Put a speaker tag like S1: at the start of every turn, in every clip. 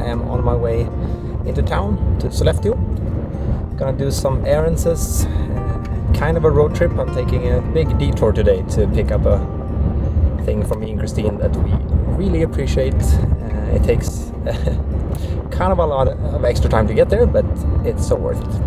S1: I am on my way into town to Sollefteå. Gonna do some errands, kind of a road trip. I'm taking a big detour today to pick up a thing from me and Christine that we really appreciate. It takes kind of a lot of extra time to get there, but it's so worth it.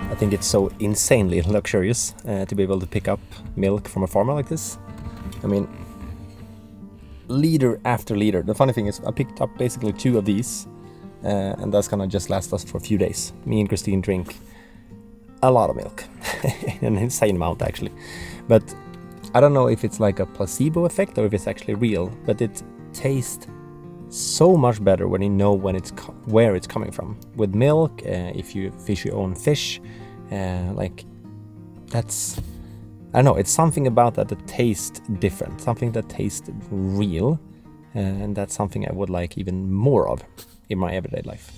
S1: I think it's so insanely luxurious to be able to pick up milk from a farmer like this. I mean, liter after liter. The funny thing is I picked up basically 2 of these and that's gonna just last us for a few days. Me and Christine drink a lot of milk, an insane amount actually. But I don't know if it's like a placebo effect or if it's actually real, but it tastes so much better when you know where it's coming from. With milk, if you fish your own fish, like that's, I don't know, it's something about that tastes different, something that tastes real, and that's something I would like even more of in my everyday life.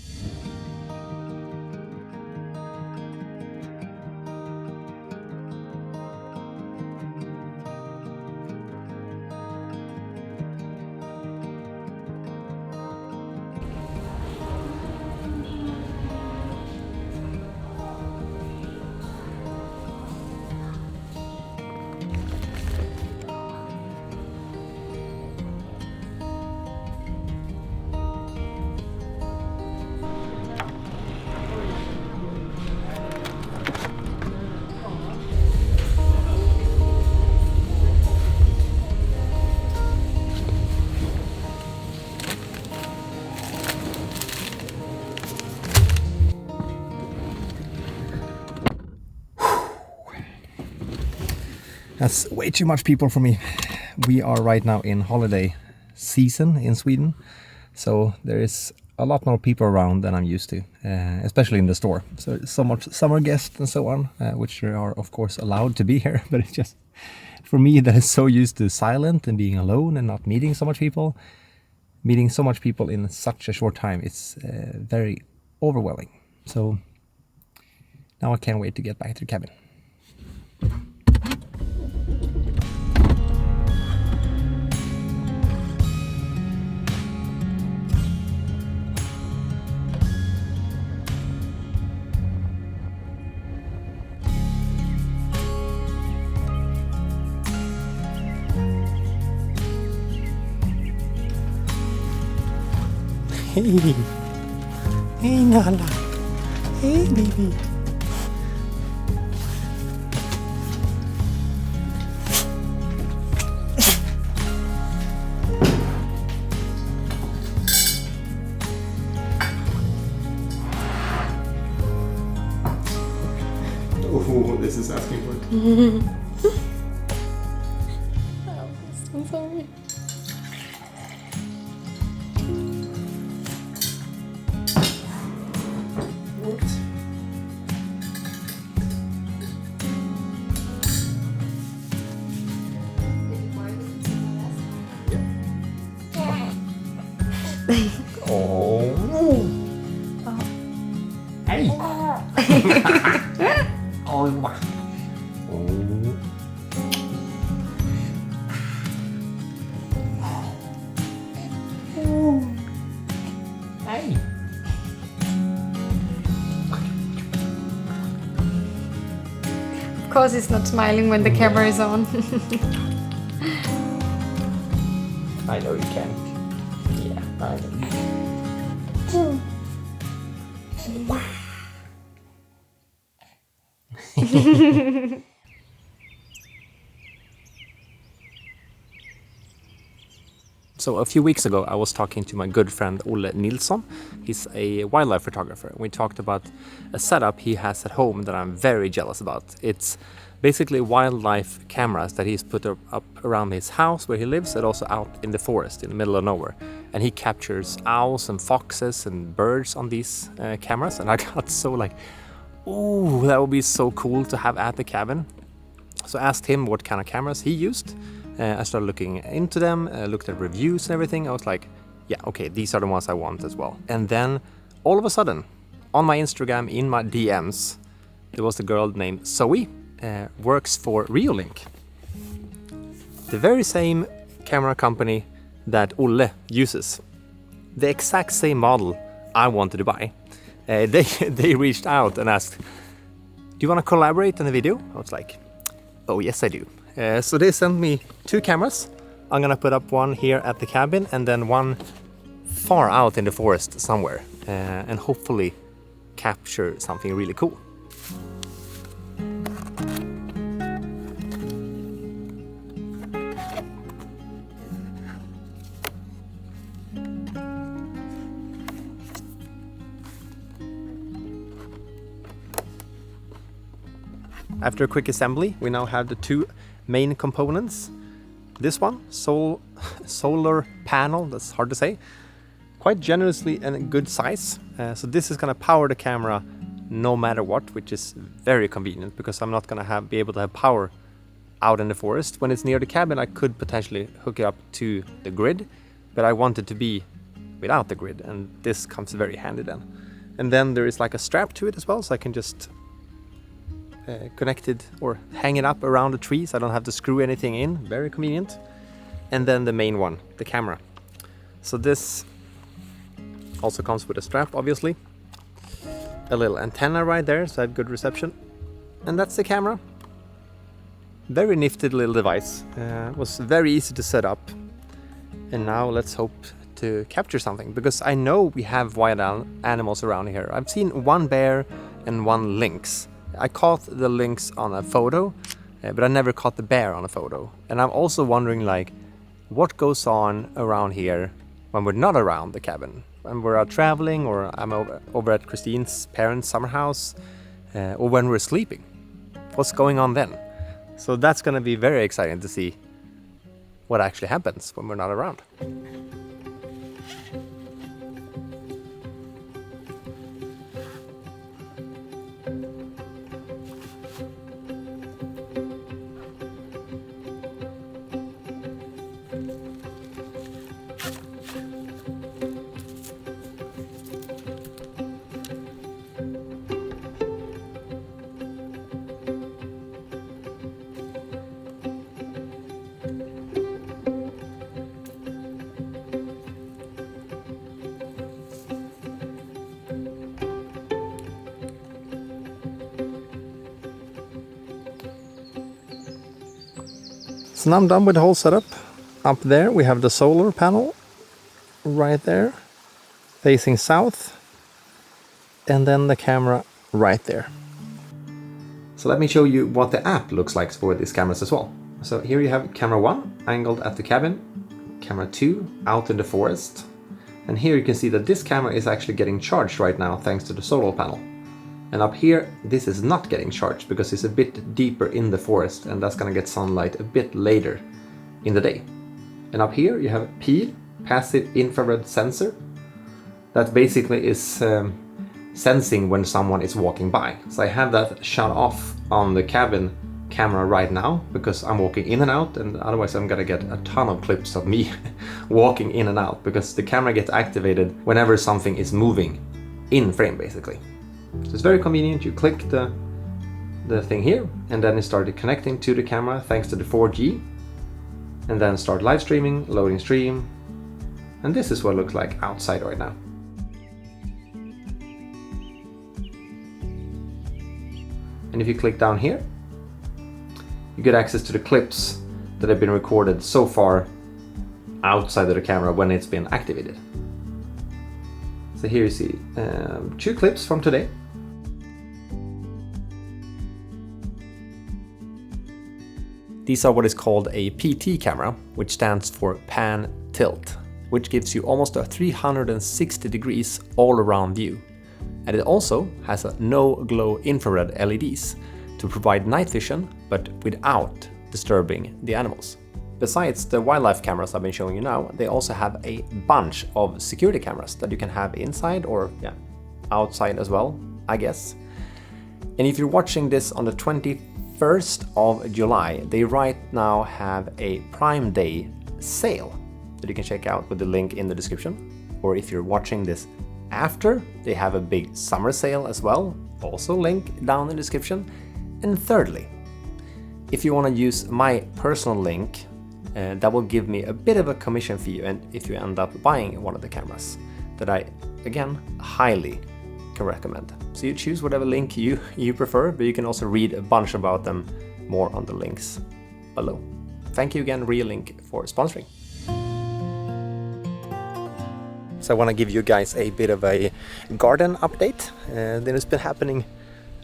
S1: That's way too much people for me. We are right now in holiday season in Sweden, so there is a lot more people around than I'm used to, especially in the store. So much summer guests and so on, which are of course allowed to be here, but it's just, for me that is so used to silent and being alone and not meeting so much people in such a short time, it's very overwhelming. So now I can't wait to get back to the cabin. Hey, hey Nala, hey baby. Oh, this is asking for it.
S2: I'm sorry.
S1: Oh. Hey. Oh. Hey.
S2: course he's not smiling when the camera is on.
S1: I know you can. Yeah, I know. So a few weeks ago I was talking to my good friend Ole Nilsson. He's a wildlife photographer. We talked about a setup he has at home that I'm very jealous about. It's basically wildlife cameras that he's put up around his house where he lives and also out in the forest in the middle of nowhere. And he captures owls and foxes and birds on these cameras, and I got so like, ooh, that would be so cool to have at the cabin. So I asked him what kind of cameras he used. I started looking into them, looked at reviews and everything. I was like, yeah, okay, these are the ones I want as well. And then all of a sudden, on my Instagram, in my DMs, there was a girl named Zoe, works for Reolink. The very same camera company that Ole uses. The exact same model I wanted to buy. They reached out and asked, do you want to collaborate on the video? I was like, oh yes I do. So they sent me 2 cameras. I'm gonna put up one here at the cabin and then one far out in the forest somewhere, and hopefully capture something really cool. After a quick assembly, we now have the 2 main components. This one, solar panel, that's hard to say, quite generously and a good size. So this is gonna power the camera no matter what, which is very convenient because I'm not gonna be able to have power out in the forest. When it's near the cabin, I could potentially hook it up to the grid, but I want it to be without the grid, and this comes very handy then. And then there is like a strap to it as well, so I can just connect it or hang it up around the tree so I don't have to screw anything in. Very convenient. And then the main one, the camera. So this also comes with a strap, obviously. A little antenna right there, so I have good reception. And that's the camera. Very nifty little device. Was very easy to set up. And now let's hope to capture something, because I know we have wild animals around here. I've seen 1 bear and 1 lynx. I caught the lynx on a photo, but I never caught the bear on a photo. And I'm also wondering, like, what goes on around here when we're not around the cabin? When we're out traveling, or I'm over at Christine's parents' summer house, or when we're sleeping. What's going on then? So that's going to be very exciting to see what actually happens when we're not around. So now I'm done with the whole setup. Up there we have the solar panel right there, facing south, and then the camera right there. So let me show you what the app looks like for these cameras as well. So here you have camera 1 angled at the cabin, camera 2 out in the forest, and here you can see that this camera is actually getting charged right now thanks to the solar panel. And up here, this is not getting charged because it's a bit deeper in the forest, and that's gonna get sunlight a bit later in the day. And up here you have PIR, passive infrared sensor. That basically is sensing when someone is walking by. So I have that shut off on the cabin camera right now because I'm walking in and out, and otherwise I'm gonna get a ton of clips of me walking in and out, because the camera gets activated whenever something is moving in frame basically. So it's very convenient. You click the thing here, and then it started connecting to the camera thanks to the 4G, and then start live streaming, loading stream, and this is what it looks like outside right now. And if you click down here, you get access to the clips that have been recorded so far outside of the camera when it's been activated. So here you see 2 clips from today. These are what is called a PT camera, which stands for pan tilt, which gives you almost a 360 degrees all around view. And it also has a no glow infrared LEDs to provide night vision, but without disturbing the animals. Besides the wildlife cameras I've been showing you now, they also have a bunch of security cameras that you can have inside or outside as well, I guess. And if you're watching this on the 21st of July, they right now have a Prime Day sale that you can check out with the link in the description. Or if you're watching this after, they have a big summer sale as well, also link down in the description. And thirdly, if you want to use my personal link, that will give me a bit of a commission fee, and if you end up buying one of the cameras that I, again, highly can recommend. So you choose whatever link you prefer, but you can also read a bunch about them more on the links below. Thank you again, Reolink, for sponsoring. So I want to give you guys a bit of a garden update. Then it's been happening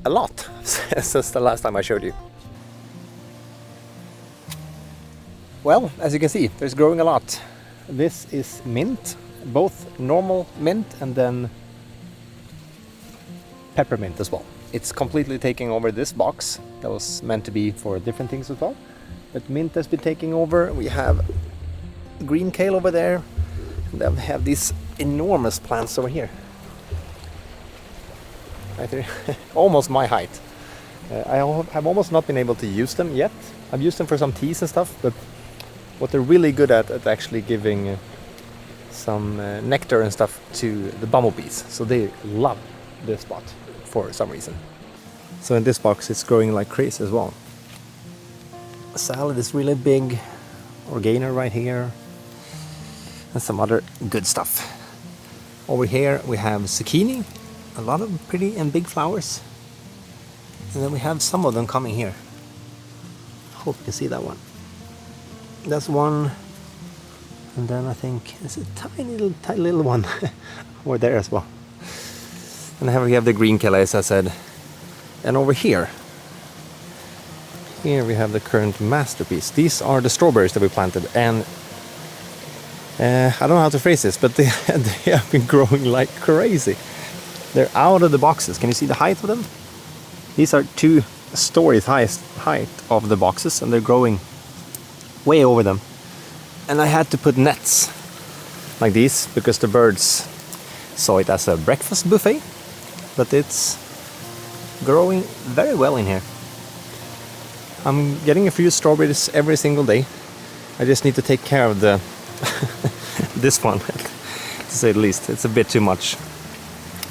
S1: a lot since the last time I showed you. Well, as you can see, there's growing a lot. This is mint, both normal mint and then peppermint as well. It's completely taking over this box that was meant to be for different things as well. But mint has been taking over. We have green kale over there, and then we have these enormous plants over here. Right there, almost my height. I have almost not been able to use them yet. I've used them for some teas and stuff, but what they're really good at actually giving some nectar and stuff to the bumblebees. So they love this spot for some reason. So in this box it's growing like crazy as well. Salad is really big, oregano right here, and some other good stuff. Over here we have zucchini, a lot of pretty and big flowers. And then we have some of them coming here. Hope you can see that one. That's one, and then I think it's a tiny little one over there as well. And here we have the green kale, as I said. And over here we have the current masterpiece. These are the strawberries that we planted, and I don't know how to phrase this, but they have been growing like crazy. They're out of the boxes. Can you see the height of them? These are 2 stories height of the boxes, and they're growing way over them. And I had to put nets like these because the birds saw it as a breakfast buffet, but it's growing very well in here. I'm getting a few strawberries every single day. I just need to take care of the this one, to say the least. It's a bit too much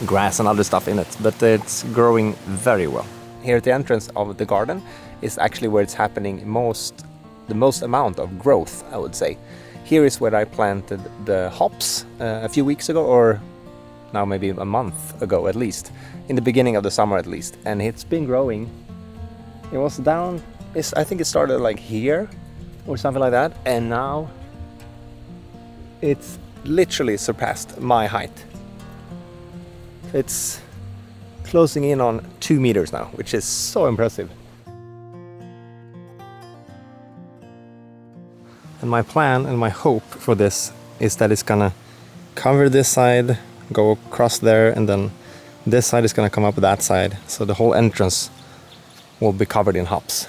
S1: grass and other stuff in it, but it's growing very well. Here at the entrance of the garden is actually where it's happening the most amount of growth, I would say. Here is where I planted the hops a few weeks ago, or now maybe a month ago at least, in the beginning of the summer at least, and it's been growing. It was down, I think it started like here or something like that, and now it's literally surpassed my height. It's closing in on 2 meters now, which is so impressive. And my plan and my hope for this is that it's gonna cover this side, go across there, and then this side is gonna come up that side. So the whole entrance will be covered in hops.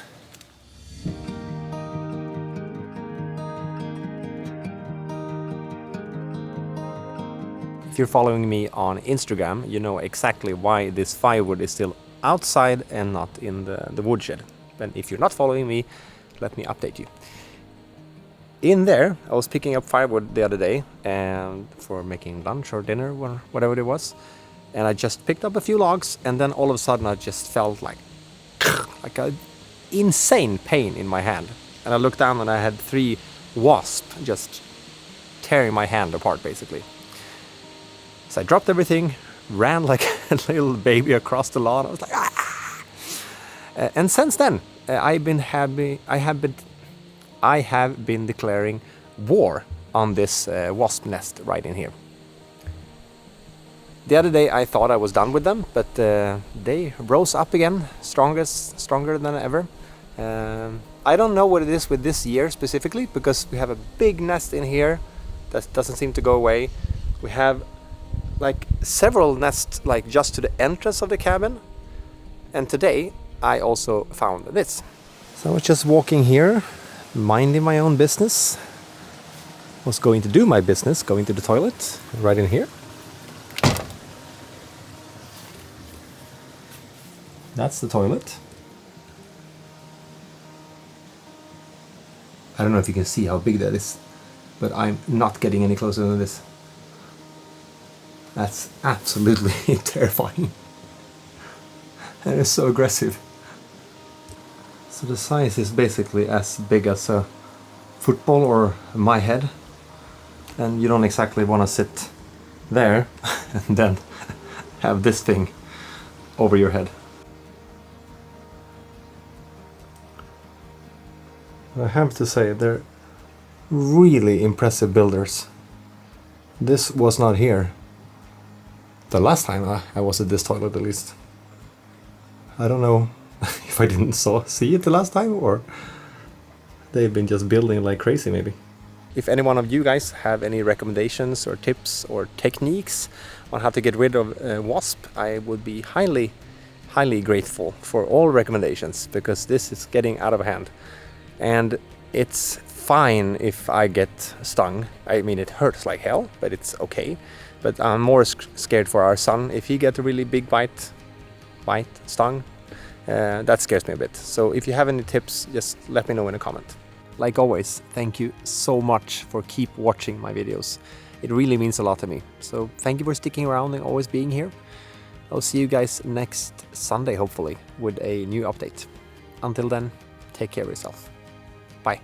S1: If you're following me on Instagram, you know exactly why this firewood is still outside and not in the woodshed. But if you're not following me, let me update you. In there, I was picking up firewood the other day and for making lunch or dinner or whatever it was. And I just picked up a few logs, and then all of a sudden I just felt like an insane pain in my hand. And I looked down and I had 3 wasps just tearing my hand apart basically. So I dropped everything, ran like a little baby across the lawn. I was like, ah! And since then, I have been declaring war on this wasp nest right in here. The other day I thought I was done with them, but they rose up again, stronger than ever. I don't know what it is with this year specifically, because we have a big nest in here that doesn't seem to go away. We have like several nests like just to the entrance of the cabin, and today I also found this. So I was just walking here, minding my own business. Was going to do my business, going to the toilet right in here. That's the toilet. I don't know if you can see how big that is, but I'm not getting any closer than this. That's absolutely terrifying. And it's so aggressive. So the size is basically as big as a football or my head. And you don't exactly want to sit there and then have this thing over your head. I have to say, they're really impressive builders. This was not here the last time I was at this toilet, at least. I don't know if I didn't see it the last time, or they've been just building like crazy maybe. If any one of you guys have any recommendations or tips or techniques on how to get rid of wasp, I would be highly grateful for all recommendations, because this is getting out of hand. And it's fine if I get stung. I mean, it hurts like hell, but it's okay. But I'm more scared for our son. If he gets a really big stung, that scares me a bit. So if you have any tips, just let me know in a comment. Like always, thank you so much for keep watching my videos. It really means a lot to me. So thank you for sticking around and always being here. I'll see you guys next Sunday, hopefully, with a new update. Until then, take care of yourself. Bye.